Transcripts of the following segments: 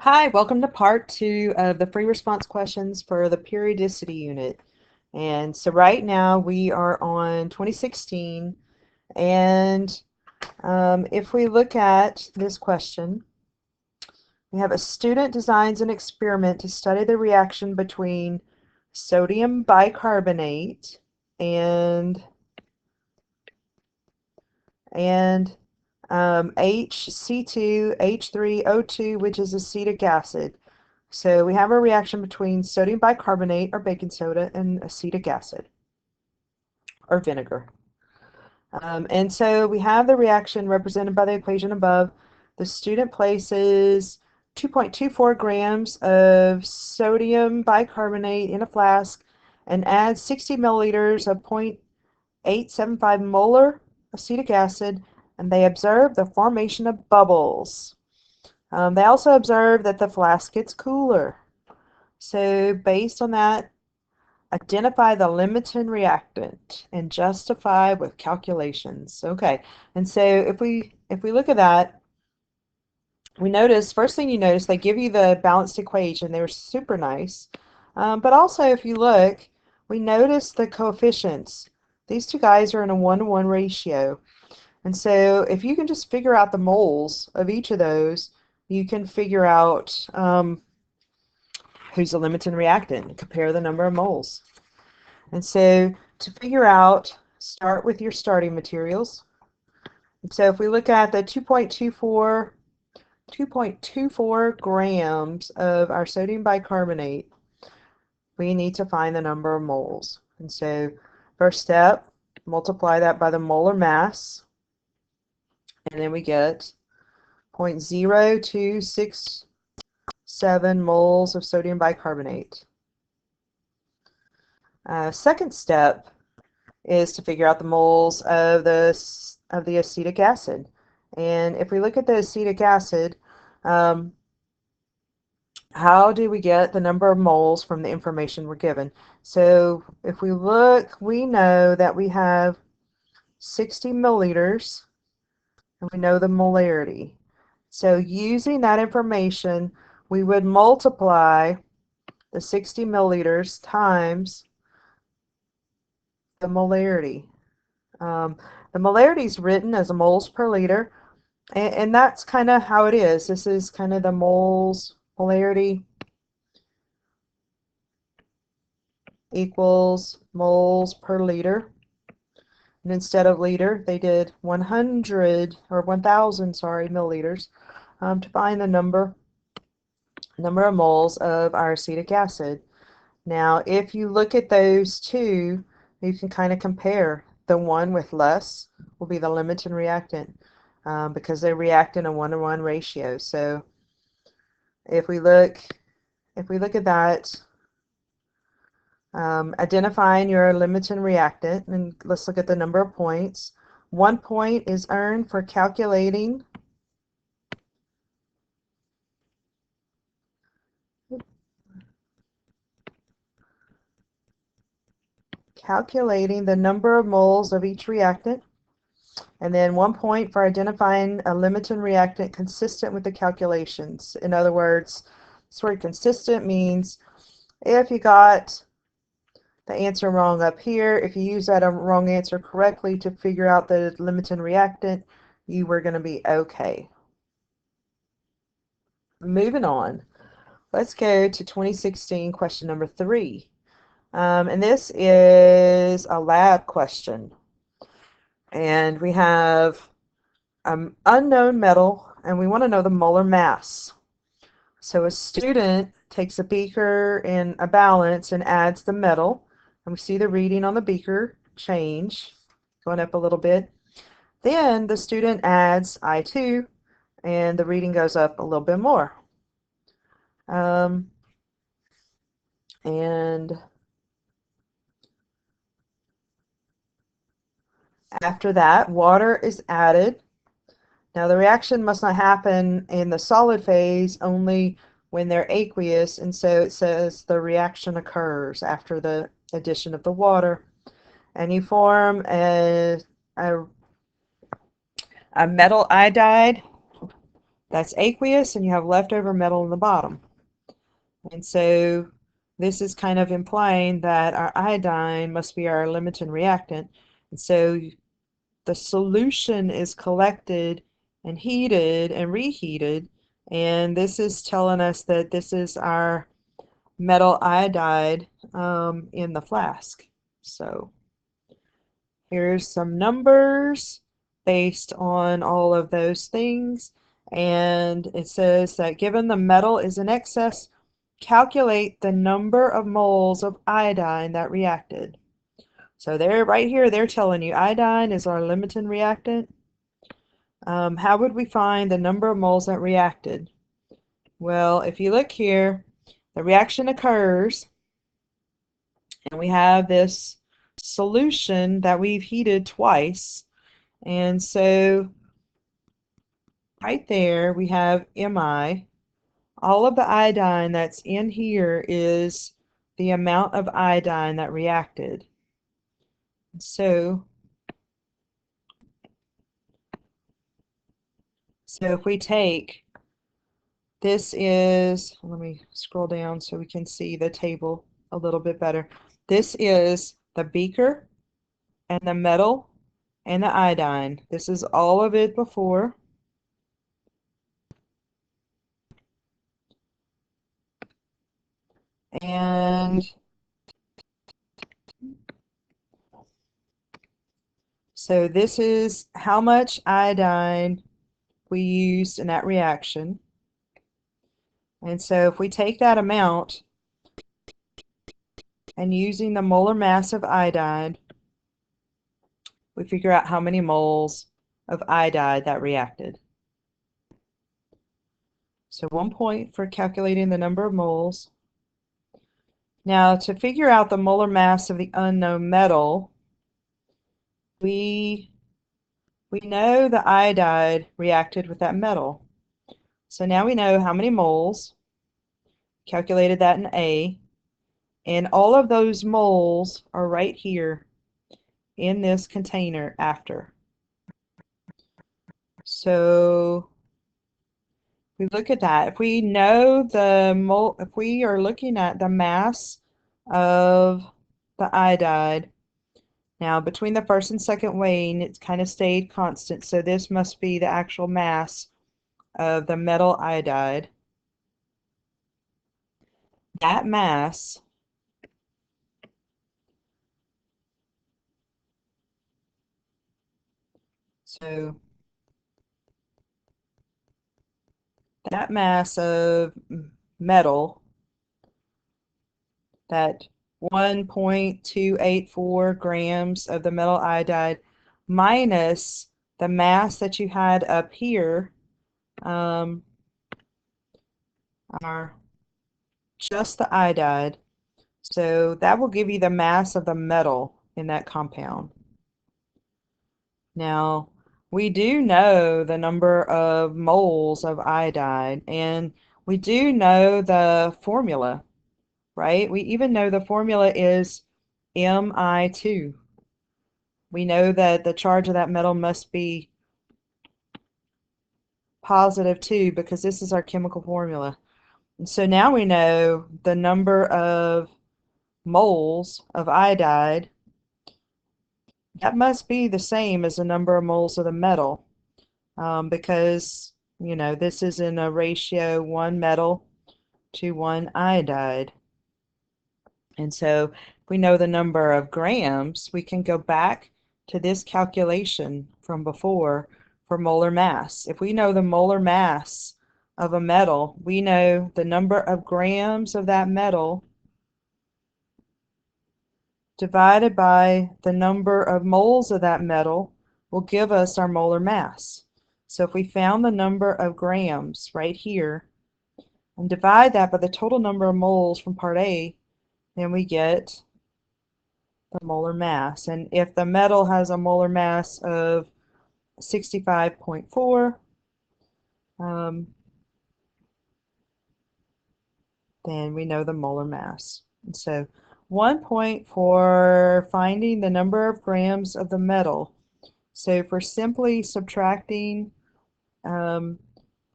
Hi, welcome to part 2 of the free response questions for the periodicity unit. And so right now we are on 2016, and if we look at this question, we have a student designs an experiment to study the reaction between sodium bicarbonate and HC2H3O2, which is acetic acid. So we have a reaction between sodium bicarbonate or baking soda and acetic acid or vinegar. And so we have the reaction represented by the equation above. The student places 2.24 grams of sodium bicarbonate in a flask and adds 60 milliliters of 0.875 molar acetic acid, and they observe the formation of bubbles. They also observe that the flask gets cooler. So based on that, identify the limiting reactant and justify with calculations. Okay, and so if we look at that, we notice, first thing you notice, they give you the balanced equation. They were super nice. But also, if you look, we notice the coefficients. These two guys are in a 1-to-1 ratio. And so if you can just figure out the moles of each of those, you can figure out who's the limiting reactant and compare the number of moles. And so to figure out, start with your starting materials. And so if we look at the 2.24 grams of our sodium bicarbonate, we need to find the number of moles. And so first step, multiply that by the molar mass, and then we get 0.0267 moles of sodium bicarbonate. Second step is to figure out the moles of the acetic acid. And if we look at the acetic acid, how do we get the number of moles from the information we're given? So if we look, we know that we have 60 milliliters, and we know the molarity. So using that information, we would multiply the 60 milliliters times the molarity. The molarity is written as moles per liter, and that's kind of how it is. This is kind of the molarity equals moles per liter. And instead of liter, they did 100 or 1,000, sorry, milliliters to find the number of moles of our acetic acid. Now, if you look at those two, you can kind of compare. The one with less will be the limiting reactant because they react in a 1-to-1 ratio. So if we look at that, identifying your limiting reactant, and let's look at the number of points. 1 point is earned for calculating the number of moles of each reactant, and then 1 point for identifying a limiting reactant consistent with the calculations. In other words, this word consistent means if you got the answer wrong up here, if you use that wrong answer correctly to figure out the limiting reactant, you were going to be okay. Moving on, let's go to 2016 question number 3. And this is a lab question. And we have an unknown metal, and we want to know the molar mass. So a student takes a beaker and a balance and adds the metal, and we see the reading on the beaker change, going up a little bit. Then the student adds I2, and the reading goes up a little bit more. And after that, water is added. Now the reaction must not happen in the solid phase, only when they're aqueous, and so it says the reaction occurs after the addition of the water, and you form a metal iodide that's aqueous, and you have leftover metal in the bottom. And so this is kind of implying that our iodine must be our limiting reactant. And so the solution is collected and heated and reheated, and this is telling us that this is our metal iodide in the flask. So here's some numbers based on all of those things, and it says that given the metal is in excess, calculate the number of moles of iodine that reacted. So they're right here, they're telling you iodine is our limiting reactant. How would we find the number of moles that reacted? Well, if you look here, the reaction occurs, and we have this solution that we've heated twice. And so right there we have Mi. All of the iodine that's in here is the amount of iodine that reacted. So if we take, this is, let me scroll down so we can see the table a little bit better. This is the beaker and the metal and the iodine. This is all of it before. And so this is how much iodine we used in that reaction. And so if we take that amount and using the molar mass of iodine, we figure out how many moles of iodide that reacted. So 1 point for calculating the number of moles. Now to figure out the molar mass of the unknown metal, we know the iodide reacted with that metal. So now we know how many moles, calculated that in A, and all of those moles are right here in this container after. So we look at that. If we know the if we are looking at the mass of the iodide, now between the first and second weighing, it's kind of stayed constant. So this must be the actual mass of the metal iodide. That mass so that mass of metal, that 1.284 grams of the metal iodide minus the mass that you had up here, are just the iodide. So that will give you the mass of the metal in that compound. Now, we do know the number of moles of iodide, and we do know the formula, right? We even know the formula is Mi2. We know that the charge of that metal must be positive 2 because this is our chemical formula. And so now we know the number of moles of iodide. That must be the same as the number of moles of the metal, because, you know, this is in a ratio 1 metal to 1 iodide. And so if we know the number of grams, we can go back to this calculation from before for molar mass. If we know the molar mass of a metal, we know the number of grams of that metal divided by the number of moles of that metal will give us our molar mass. So if we found the number of grams right here and divide that by the total number of moles from part A, then we get the molar mass. And if the metal has a molar mass of 65.4, then we know the molar mass. And so 1 point for finding the number of grams of the metal. So for simply subtracting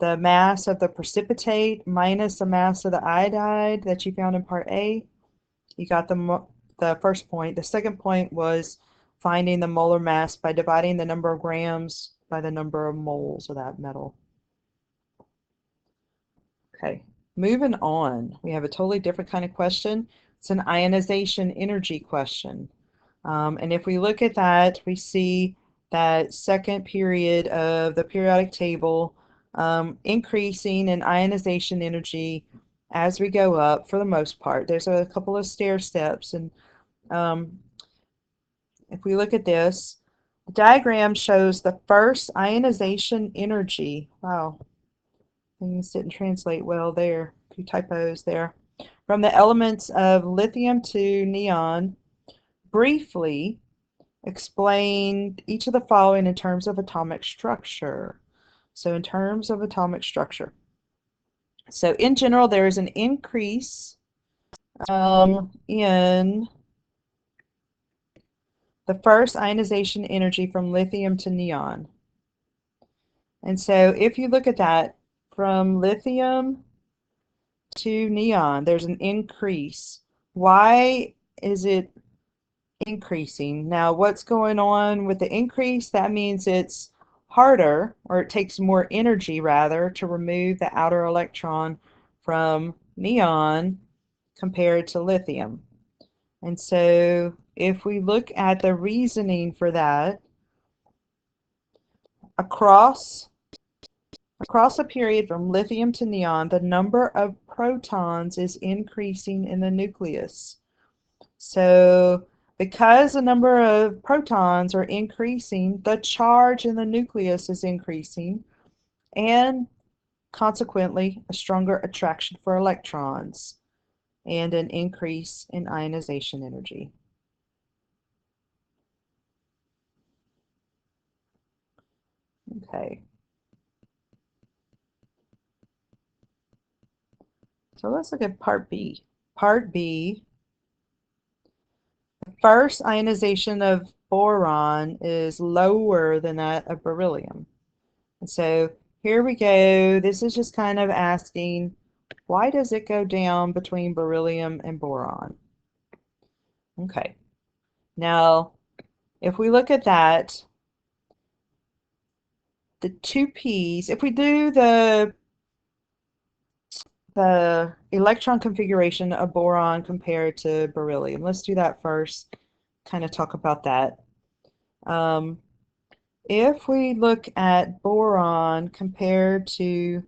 the mass of the precipitate minus the mass of the iodide that you found in part A. You got the first point. The second point was finding the molar mass by dividing the number of grams by the number of moles of that metal. Okay, moving on. We have a totally different kind of question. It's an ionization energy question. And if we look at that, we see that second period of the periodic table increasing in ionization energy as we go up for the most part. There's a couple of stair steps, and if we look at this, the diagram shows the first ionization energy. Wow, things didn't translate well there. A few typos there. From the elements of lithium to neon. Briefly explain each of the following in terms of atomic structure. So in terms of atomic structure. So in general, there is an increase in the first ionization energy from lithium to neon. And so if you look at that, from lithium to neon, there's an increase. Why is it increasing? Now, what's going on with the increase? That means it's harder, or it takes more energy rather, to remove the outer electron from neon compared to lithium. And so if we look at the reasoning for that, across a period from lithium to neon, the number of protons is increasing in the nucleus. So because the number of protons are increasing, the charge in the nucleus is increasing, and consequently a stronger attraction for electrons and an increase in ionization energy. Okay. So let's look at part B. Part B, the first ionization of boron is lower than that of beryllium. And so here we go. This is just kind of asking, why does it go down between beryllium and boron? Okay. Now, if we look at that, the two P's, if we do the electron configuration of boron compared to beryllium. Let's do that first, kind of talk about that. If we look at boron compared to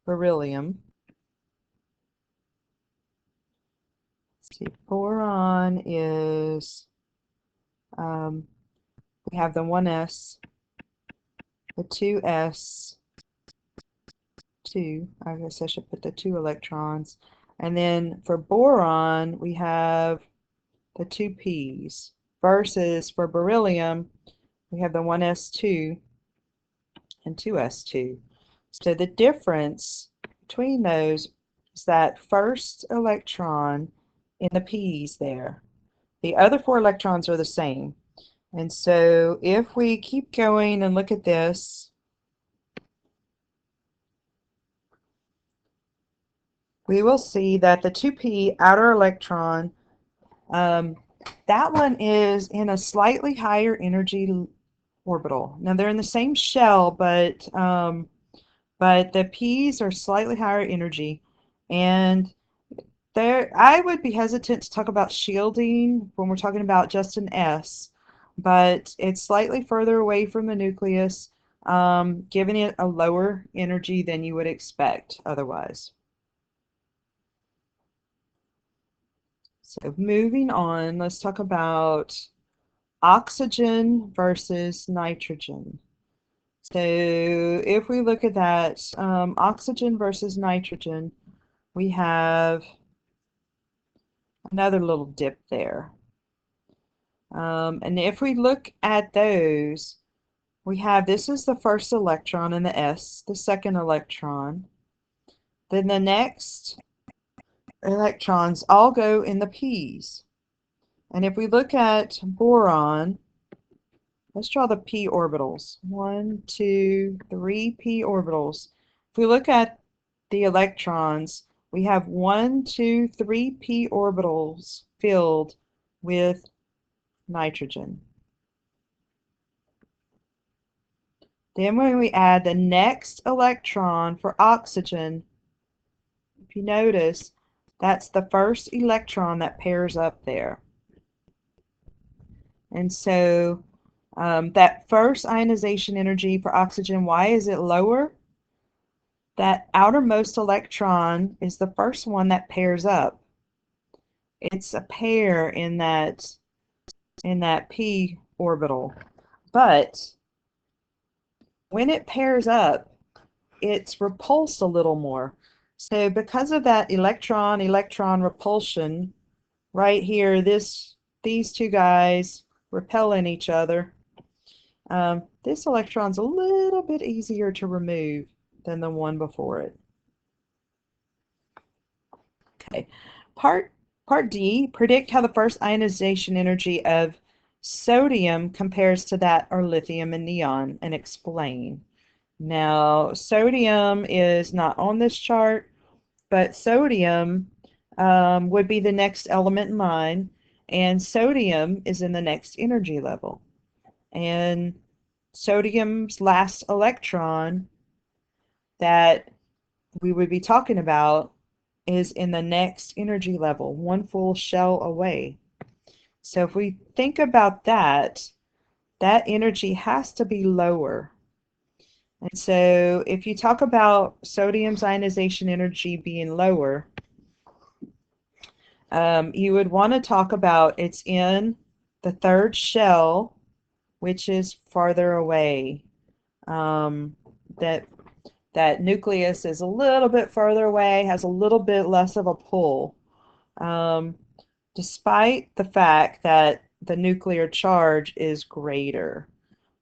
beryllium, let's see, boron is, we have the 1s, the 2s, 2, I guess I should put the 2 electrons, and then for boron we have the 2 p's, versus for beryllium we have the 1s2 and 2s2. So the difference between those is that first electron in the p's there. The other 4 electrons are the same. And so if we keep going and look at this, we will see that the 2p outer electron, that one is in a slightly higher energy orbital. Now they're in the same shell, but the p's are slightly higher energy, and there I would be hesitant to talk about shielding when we're talking about just an s, but it's slightly further away from the nucleus, giving it a lower energy than you would expect otherwise. So moving on, let's talk about oxygen versus nitrogen. So if we look at that, oxygen versus nitrogen, we have another little dip there. And if we look at those, we have, this is the first electron in the s, the second electron. Then the next electrons all go in the p's. And if we look at boron, let's draw the p orbitals. 1, 2, 3 p orbitals. If we look at the electrons, we have 1, 2, 3 p orbitals filled with nitrogen. Then when we add the next electron for oxygen, if you notice, that's the first electron that pairs up there. And so that first ionization energy for oxygen, why is it lower? That outermost electron is the first one that pairs up. It's a pair in that p orbital. But when it pairs up, it's repulsed a little more. So because of that electron-electron repulsion, right here, these two guys repelling each other, this electron's a little bit easier to remove than the one before it. Okay, part D, predict how the first ionization energy of sodium compares to that of lithium and neon, and explain. Now, sodium is not on this chart, but sodium would be the next element in line, and sodium is in the next energy level. And sodium's last electron that we would be talking about is in the next energy level, one full shell away. So if we think about that, that energy has to be lower. And so if you talk about sodium's ionization energy being lower, you would want to talk about it's in the third shell, which is farther away. That nucleus is a little bit further away, has a little bit less of a pull, despite the fact that the nuclear charge is greater.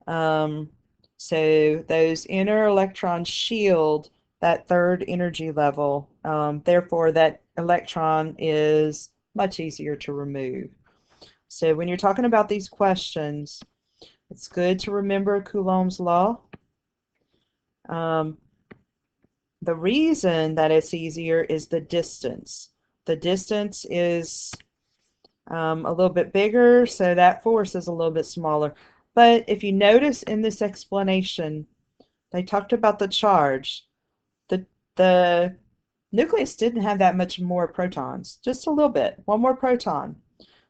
So those inner electrons shield that third energy level. Therefore, that electron is much easier to remove. So when you're talking about these questions, it's good to remember Coulomb's law. The reason that it's easier is the distance. The distance is a little bit bigger, so that force is a little bit smaller. But if you notice in this explanation, they talked about the charge. The nucleus didn't have that much more protons, just a little bit, one more proton.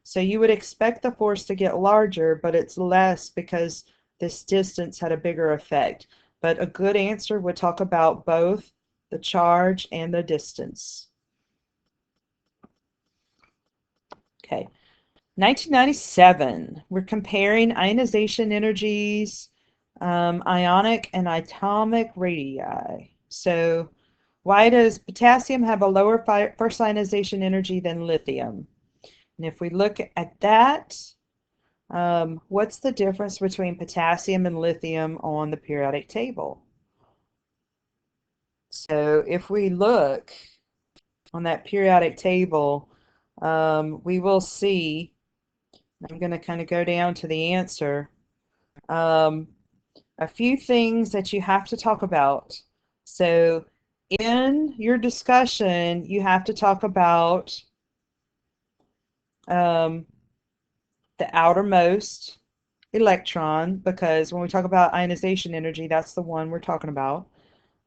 So you would expect the force to get larger, but it's less because this distance had a bigger effect. But a good answer would talk about both the charge and the distance. Okay, 1997, we're comparing ionization energies, ionic and atomic radii. So why does potassium have a lower first ionization energy than lithium? And if we look at that, what's the difference between potassium and lithium on the periodic table? So if we look on that periodic table, we will see, I'm going to kind of go down to the answer, a few things that you have to talk about. So in your discussion, you have to talk about the outermost electron, because when we talk about ionization energy, that's the one we're talking about.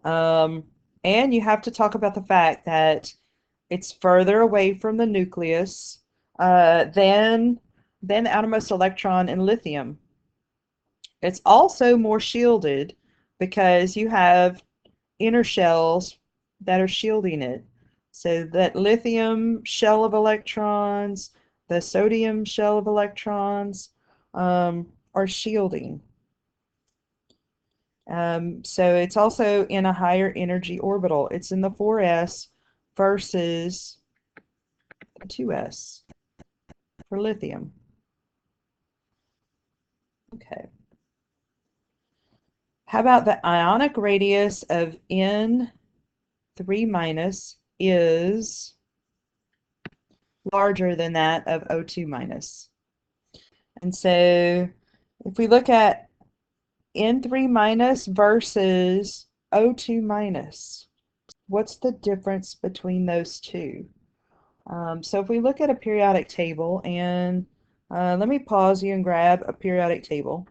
And you have to talk about the fact that it's further away from the nucleus than the outermost electron in lithium. It's also more shielded because you have inner shells that are shielding it. So that lithium shell of electrons, the sodium shell of electrons are shielding. So it's also in a higher energy orbital. It's in the 4s versus 2s for lithium. Okay. How about the ionic radius of N3- is larger than that of O2-. And so if we look at N3- versus O2 minus. What's the difference between those two? So if we look at a periodic table, and let me pause you and grab a periodic table.